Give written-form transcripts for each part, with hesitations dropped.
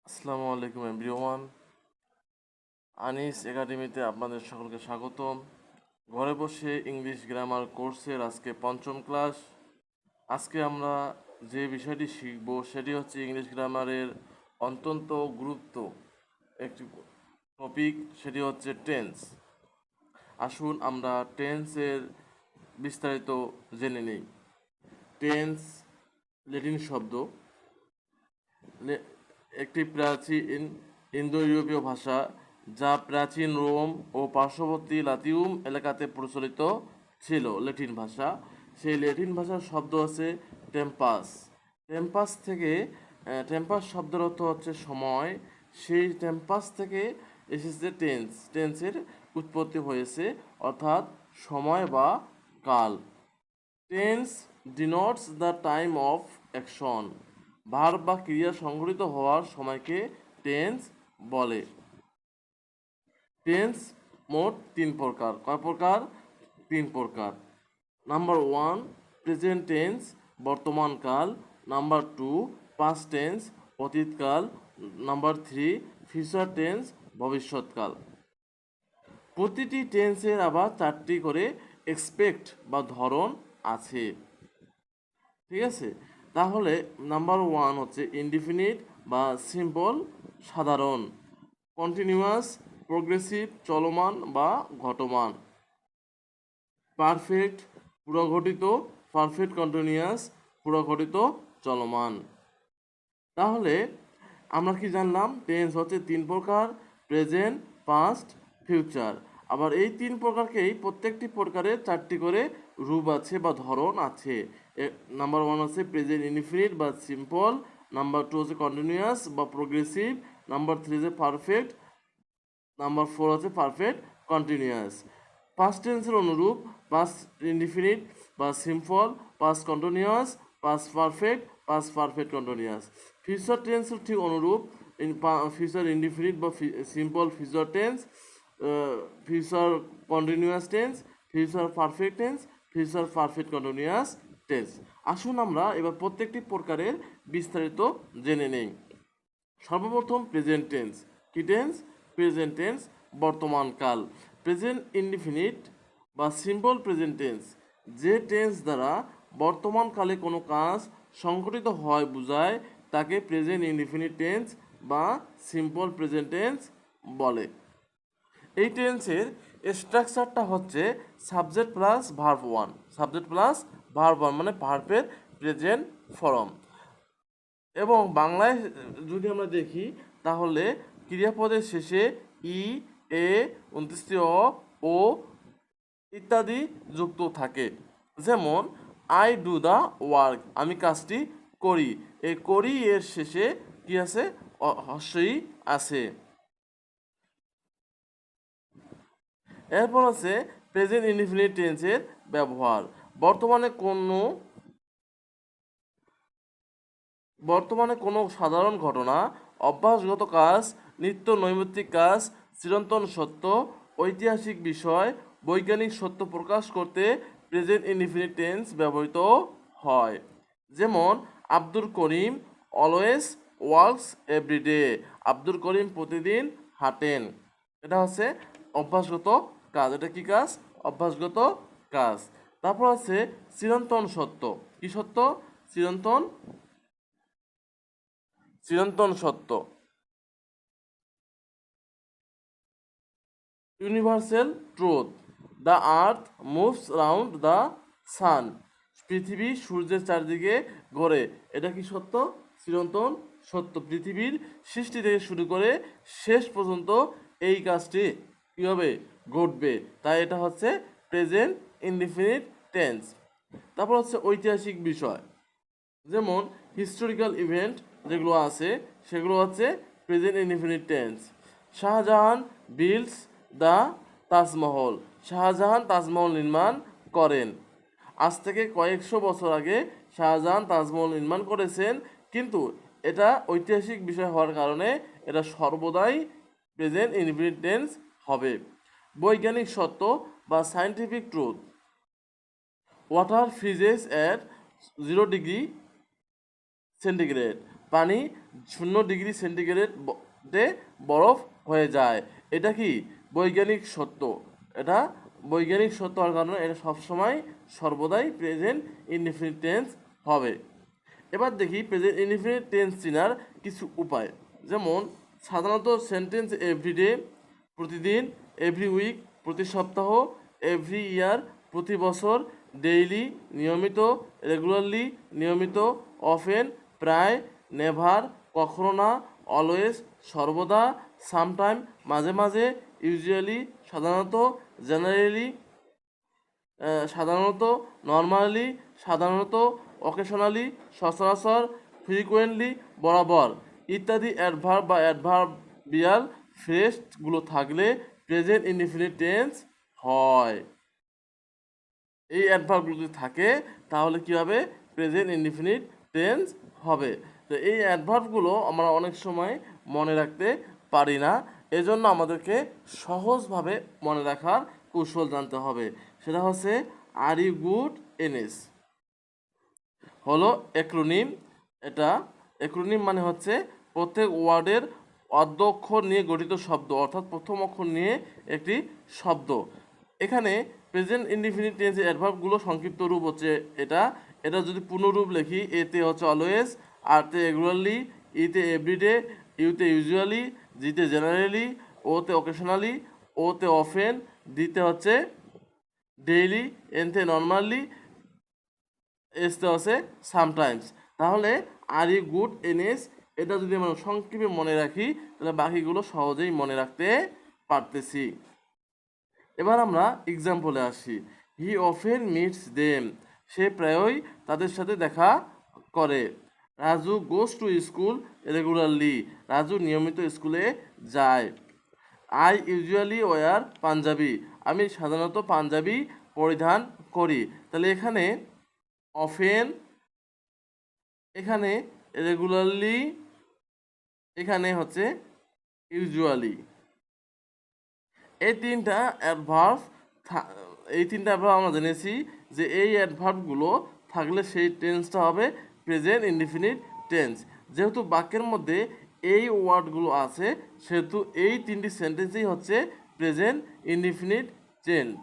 আসসালামু আলাইকুম এভরিওয়ান। আনিস একাডেমিতে আপনাদের সকলকে স্বাগতম। ঘরে বসে ইংলিশ গ্রামার কোর্সের আজকে পঞ্চম ক্লাস। আজকে আমরা যে বিষয়টি শিখব সেটি হচ্ছে ইংলিশ গ্রামারের অত্যন্ত গুরুত্ব একটি টপিক, সেটি হচ্ছে টেন্স। আসুন আমরা টেন্সের বিস্তারিত জেনে নিই। টেন্স ল্যাটিন শব্দ, একটি প্রাচীন ইন্দো ইউরোপীয় ভাষা যা প্রাচীন রোম ও পার্শ্ববর্তী লাতিউম এলাকাতে প্রচলিত ছিল। ল্যাটিন ভাষা, সেই ল্যাটিন ভাষার শব্দ আছে টেম্পাস। টেম্পাস থেকে টেম্পাস শব্দের অর্থ হচ্ছে সময়। সেই টেম্পাস থেকে এসেছে টেন্স। টেন্সের উৎপত্তি হয়েছে, অর্থাৎ সময় বা কাল। Tense denotes the time of action. Verb বা ক্রিয়া সংঘটিত হওয়ার সময়কে টেন্স বলে। টেন্স মোট তিন প্রকার। কয় প্রকার? তিন প্রকার। নাম্বার 1 প্রেজেন্ট টেন্স, বর্তমানকাল। নাম্বার 2 পাস্ট টেন্স, অতীতকাল। নাম্বার 3 ফিউচার টেন্স, ভবিষ্যৎকাল। প্রতিটি টেন্সের আবার চারটি করে এক্সপেক্ট বা ধরন আছে। ঠিক আছে, তাহলে নাম্বার 1 হচ্ছে ইনডিফিনিট বা সিম্পল, সাধারণ। কন্টিনিউয়াস, প্রোগ্রেসিভ, চলমান বা ঘটমান। পারফেক্ট, পুরঘটিত, পারফেক্ট কন্টিনিউয়াস, পুরঘটিত, চলমান। তাহলে আমরা কি জানলাম? টেন্স হচ্ছে তিন প্রকার: প্রেজেন্ট, পাস্ট, ফিউচার। আবার এই তিন প্রকারকেই প্রত্যেকটি প্রকারের চারটি করে রূপ আছে বা ধরন আছে। নাম্বার 1 হচ্ছে প্রেজেন্ট ইনডিফিনিট বা সিম্পল। নাম্বার 2 হচ্ছে কন্টিনিউয়াস বা প্রোগ্রেসিভ। নাম্বার 3 হচ্ছে পারফেক্ট। নাম্বার 4 হচ্ছে পারফেক্ট কন্টিনিউয়াস। পাস্ট টেন্সের অনুরূপ পাস্ট ইনডিফিনিট বা simple, past continuous, past perfect, past perfect continuous. Future টেন্সের ঠিক অনুরূপ ফিউচার ইনডিফিনিট বা simple future tense, future continuous tense, future perfect tense, future perfect continuous tense. আসুন আমরা এবার প্রত্যেকটি প্রকারের বিস্তারিত জেনে নেই। সর্বপ্রথম প্রেজেন্ট টেন্স। কি টেন্স? প্রেজেন্ট টেন্স, বর্তমানকাল। প্রেজেন্ট ইনডিফিনিট বা সিম্পল প্রেজেন্ট টেন্স, যে টেন্স দ্বারা বর্তমানকালে কোনো কাজ সংঘটিত হয় বোঝায়, তাকে প্রেজেন্ট ইনডিফিনিট টেন্স বা সিম্পল প্রেজেন্ট টেন্স বলে। এই টেন্সের স্ট্রাকচারটা হচ্ছে subject plus verb one. Subject plus verb one মানে ভার্বের প্রেজেন্ট ফর্ম। এবং বাংলায় যদি আমরা দেখি তাহলে ক্রিয়াপদের শেষে ই, এ, 29টি অ, ও ইত্যাদি যুক্ত থাকে। যেমন আই ডু দ্য ওয়ার্ক, আমি কাজটি করি। এই করি এর শেষে কি আছে? হস্যই আছে। এরপর আছে প্রেজেন্ট ইনডিফিনিট টেন্সের ব্যবহার। বর্তমানে কোনো সাধারণ ঘটনা, অভ্যাসগত কাজ, নিত্য নৈমিত্তিক কাজ, চিরন্তন সত্য, ঐতিহাসিক বিষয়, বৈজ্ঞানিক সত্য প্রকাশ করতে প্রেজেন্ট ইনডিফিনিট টেন্স ব্যবহৃত হয়। যেমন Abdul Karim always works everyday. Abdul Karim প্রতিদিন হাঁটেন। এটা হচ্ছে অভ্যাসগত কাজ। এটা কি কাজ? অভ্যাসগত কাজ। তারপর আছে চিরন্তন সত্য। কি সত্য? চিরন্তন চিরন্তন সত্য। Universal truth, the earth moves round the sun. পৃথিবী সূর্যের চারদিকে ঘোরে। এটা কি সত্য? চিরন্তন সত্য। পৃথিবীর সৃষ্টি থেকে শুরু করে শেষ পর্যন্ত এই কাজটি কী হবে? ঘটবে। তাই এটা হচ্ছে প্রেজেন্ট ইনডিফিনিট টেন্স। তারপর হচ্ছে ঐতিহাসিক বিষয়, যেমন হিস্টোরিক্যাল ইভেন্ট যেগুলো আছে সেগুলো হচ্ছে present indefinite tense. Shahjahan builds the Taj Mahal. Shahjahan Taj Mahal নির্মাণ করেন। আজ থেকে কয়েকশো বছর আগে শাহজাহান তাজমহল নির্মাণ করেছেন, কিন্তু এটা ঐতিহাসিক বিষয় হওয়ার কারণে এটা সর্বদাই প্রেজেন্ট ইনডিফিনিট টেন্স হবে। বৈজ্ঞানিক সত্য বা scientific truth, water freezes at 0 degree centigrade. পানি 0 ডিগ্রি সেন্টিগ্রেডে বরফ হয়ে যায়। এটা কি বৈজ্ঞানিক সত্য। এটা বৈজ্ঞানিক সত্য হওয়ার কারণে এটা সবসময় সর্বদাই প্রেজেন্ট ইনডিফিনিট টেন্স হবে। এবার দেখি প্রেজেন্ট ইনডিফিনিট টেন্স চেনার কিছু উপায়। যেমন সাধারণত সেন্টেন্স এভরিডে প্রতিদিন, এভরি উইক প্রতি সপ্তাহ, এভরি ইয়ার প্রতি বছর, ডেইলি নিয়মিত, রেগুলারলি নিয়মিত, অফেন প্রায়, নেভার কখনো না, অলওয়েজ সর্বদা, সামটাইম মাঝে মাঝে, ইউজুয়ালি সাধারণত, জেনারেলি সাধারণত, নর্মালি সাধারণত, অকেশনালি সচরাচর, ফ্রিকুয়েন্টলি বরাবর ইত্যাদি অ্যাডভার্ব বা অ্যাডভার্বিয়াল ফ্রেজগুলো থাকলে প্রেজেন্ট ইনডিফিনিট টেন্স হয়। এই অ্যাডভার্বগুলো যদি থাকে তাহলে কী হবে? প্রেজেন্ট ইনডিফিনিট টেন্স হবে। তো এই অ্যাডভার্বগুলো আমরা অনেক সময় মনে রাখতে পারি না, এজন্য আমাদেরকে সহজভাবে মনে রাখার কৌশল জানতে হবে। সেটা হচ্ছে আর ইউ গুড এনএস হলো অ্যাক্রোনিম। এটা অ্যাক্রোনিম মানে হচ্ছে প্রত্যেক ওয়ার্ডের অর্ধ অক্ষর নিয়ে গঠিত শব্দ, অর্থাৎ প্রথম অক্ষর নিয়ে একটি শব্দ। এখানে প্রেজেন্ট ইনডিফিনিট টেন্সের অ্যাডভার্বগুলো সংক্ষিপ্ত রূপ হচ্ছে এটা। এটা যদি পূর্ণরূপ লিখি, এতে হচ্ছে অলওয়েজ, আরতে রেগুলারলি, ইতে এভরিডে, ইউতে ইউজুয়ালি, জিতে জেনারেলি, ওতে অকেশনালি, ওতে অফেন, দিতে হচ্ছে ডেইলি, এনতে নর্মালি, এসতে হচ্ছে সামটাইমস। তাহলে আর ইউ গুড এনএস এটা যদি আমরা সংক্ষেপে মনে রাখি তাহলে বাকিগুলো সহজেই মনে রাখতে পারতেছি। এবার আমরা এক্সাম্পলে আসি। হি অফেন মিটস দেম সে প্রায়ই তাদের সাথে দেখা করে। Raju goes to school regularly Raju নিয়মিত স্কুলে যায়। আই ইউজুয়ালি ওয়ার পাঞ্জাবি আমি সাধারণত পাঞ্জাবি পরিধান করি। তাহলে এখানে অফেন, এখানে রেগুলারলি, এখানে হচ্ছে ইউজুয়ালি। এই তিনটা অ্যাডভার্ব আমরা জেনেছি যে এই অ্যাডভার্বগুলো থাকলে সেই টেন্সটা হবে প্রেজেন্ট ইনডিফিনিট টেন্স। যেহেতু বাক্যের মধ্যে এই ওয়ার্ডগুলো আছে সেহেতু এই তিনটি সেন্টেন্সই হচ্ছে প্রেজেন্ট ইনডিফিনিট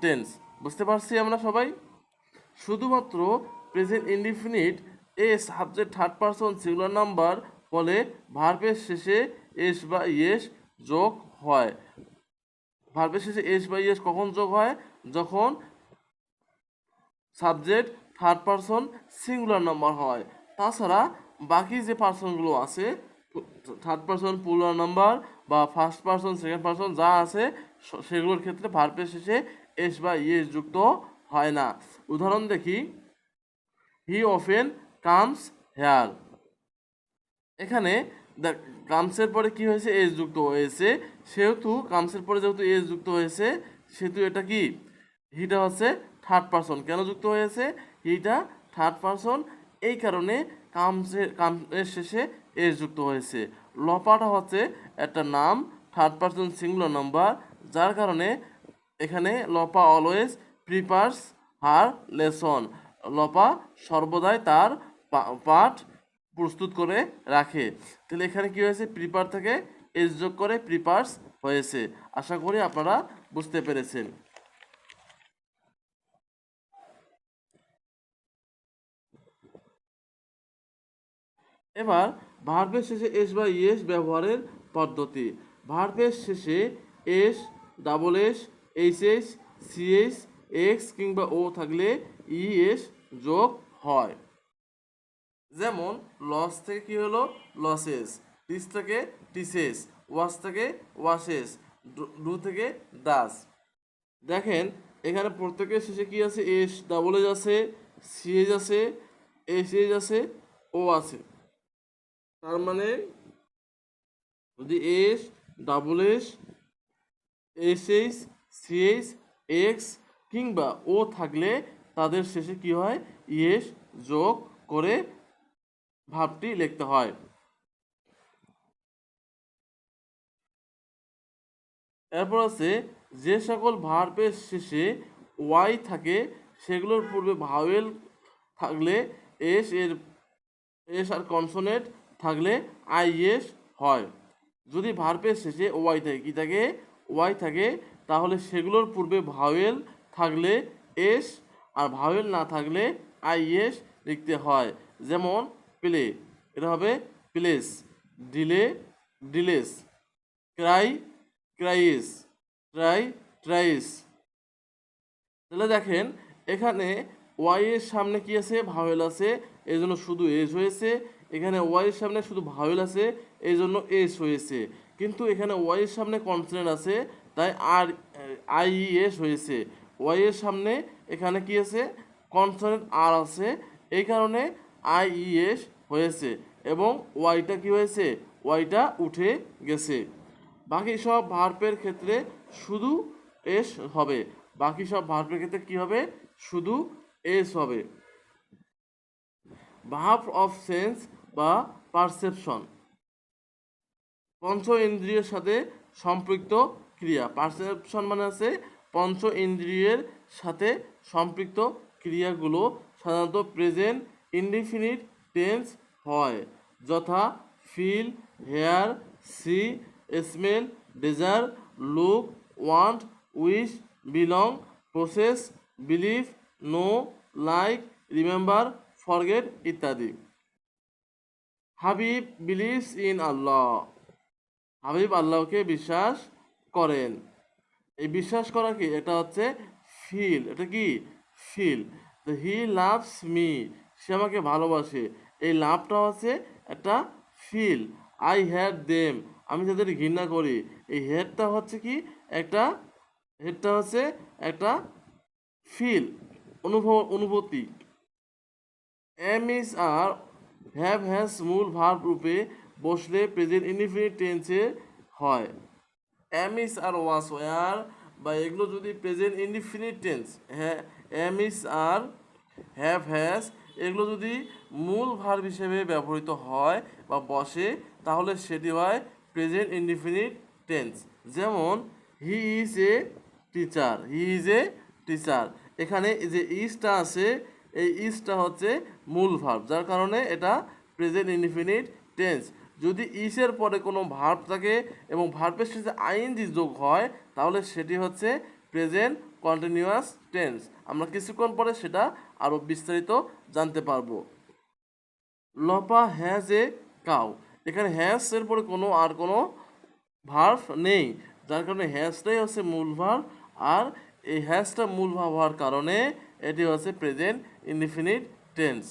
টেন্স। বুঝতে পারছি আমরা সবাই? শুধুমাত্র প্রেজেন্ট ইনডিফিনিট এ subject third person singular number বলে ভার্বের শেষে এস বা ইয়েস যোগ হয়। ভার্বের শেষে এস বা ইয়েস কখন যোগ হয়? যখন subject third person singular number হয়। তাছাড়া বাকি যে পারসনগুলো আছে, থার্ড পারসন প্লুরাল নাম্বার বা ফার্স্ট পারসন সেকেন্ড পারসন যা আছে সেগুলোর ক্ষেত্রে ভার্বের শেষে এস বা ইয়েস যুক্ত হয় না। উদাহরণ দেখি, হি অফেন কামস হেয়ার। এখানে কামসের পরে কি হয়েছে? এস যুক্ত হয়েছে। সেহেতু কামসের পরে যেহেতু এস যুক্ত হয়েছে সেহেতু এটা কি? হিটা হচ্ছে থার্ড পারসন। কেন যুক্ত হয়েছে? হিটা থার্ড পারসন, এই কারণে কামের শেষে এস যুক্ত হয়েছে। লপাটা হচ্ছে একটা নাম, থার্ড পারসন সিঙ্গুলার নাম্বার, যার কারণে এখানে লপা অলওয়েজ প্রিপারস হার লেসন। লপা সর্বদাই তার পাঠ প্রস্তুত করে রাখে। তাহলে এখানে কি হয়েছে? প্রিপার থেকে এস যোগ করে প্রিপারস হয়েছে। আশা করি আপনারা বুঝতে পেরেছেন। এবার ভার্বের শেষে এস বা ইএস ব্যবহারের পদ্ধতি। ভার্বের শেষে S, double S, H S, CS, x কিংবা ও থাকলে ইএস যোগ হয়। যেমন লস থেকে কি হলো? লসেস, টিস থেকে টিসেস, ওয়াশ থেকে ওয়াশেস, ডু থেকে ডাস। দেখেন এখানে প্রত্যেকের শেষে কি আছে? এস, ডাবল এস আছে, সিএস আছে, এস এস আছে, ও আছে। তার মানে যদি S, double S, S H, CH, X কিংবা ও থাকলে তাদের শেষে কি হয়? ইএস যোগ করে ভাবটি লিখতে হয়। এরপর আছে যে সকল ভার্বের শেষে ওয়াই থাকে সেগুলোর পূর্বে ভাওয়েল থাকলে এস আর কনসোনেন্ট থাকলে আইএস হয়। যদি ভার্বের শেষে ওয়াই থাকে, কি থাকে? ওয়াই থাকে, তাহলে সেগুলোর পূর্বে ভাওয়েল থাকলে এস, আর ভাওয়েল না থাকলে আইএস লিখতে হয়। যেমন প্লে, এটা হবে place, delay, ডিলেস, Cry, ক্রাইস, try, thrice. তাহলে দেখেন এখানে ওয়াই এর সামনে কি আছে? ভাওয়েল আছে, এই জন্য শুধু এস হয়েছে। এখানে ওয়াই এর সামনে শুধু ভাওয়েল আছে, এই জন্য এস হয়েছে। কিন্তু এখানে ওয়াই এর সামনে কনসোনেন্ট আছে, তাই আর আই এস হয়েছে। ওয়াই এর সামনে এখানে কি আছে? কনসোনেন্ট আর আছে, এই কারণে আই এস হয়েছে এবং ওয়াইটা কি হয়েছে? ওয়াইটা উঠে গেছে। বাকি সব ভার্বের ক্ষেত্রে শুধু এস হবে। বাকি সব ভার্বের ক্ষেত্রে কি হবে? শুধু এস হবে। ভার্ব অফ সেন্স বা পারসেপশন, পঞ্চ ইন্দ্রিয়ের সাথে সম্পৃক্ত ক্রিয়া। পারসেপশন মানে আছে পঞ্চ ইন্দ্রিয়ের সাথে সম্পৃক্ত ক্রিয়াগুলো সাধারণত প্রেজেন্ট ইনডিফিনিট টেন্স হয়, যথা feel, hear, see, smell, desire, look, want, wish, belong, possess, believe, know, like, remember, forget ইত্যাদি। Habib believes in Allah, Habib আল্লাহকে বিশ্বাস করেন। এই বিশ্বাস করা কি? এটা হচ্ছে ফিল। এটা কি? ফিল। তো হি লাভস মি, সে আমাকে ভালোবাসে। এই লাভটা হচ্ছে একটা ফিল। আই হ্যাট দেম, আমি তাদের ঘৃণা করি। এই হেডটা হচ্ছে কি? একটা, হেডটা হচ্ছে একটা ফিল, অনুভূতি। Am is are have has মূল ভার্ব রূপে বসলে প্রেজেন্ট ইনডিফিনিট টেন্সে হয়। Am is are was were বা এগুলো যদি প্রেজেন্ট ইনডিফিনিট টেন্স, হ্যাঁ, am is are have has এগুলো যদি মূল ভার্ব হিসেবে ব্যবহৃত হয় বা বসে, তাহলে সেটি হয় প্রেজেন্ট ইনডিফিনিট টেন্স। যেমন he is a teacher, he is a teacher. এখানে যে ইজটা আছে, এই ইজটা হচ্ছে মূল ভার্ব, যার কারণে এটা প্রেজেন্ট ইনডিফিনিট টেন্স। যদি ইসের পরে কোনো ভার্ব থাকে এবং ভার্বের সাথে আইএনজি যোগ হয়, তাহলে সেটি হচ্ছে প্রেজেন্ট কন্টিনিউয়াস টেন্স। আমরা কিছুক্ষণ পরে সেটা আরও বিস্তারিত জানতে পারবো। লপা হ্যাজ এ কাউ, এখানে হ্যাজ এর পরে কোনো ভার্ব নেই, যার কারণে হ্যাজটাই হচ্ছে মূল ভার্ব। আর এই হ্যাজটা মূল ভার্ব হওয়ার কারণে এটি হচ্ছে প্রেজেন্ট ইনডিফিনিট টেন্স।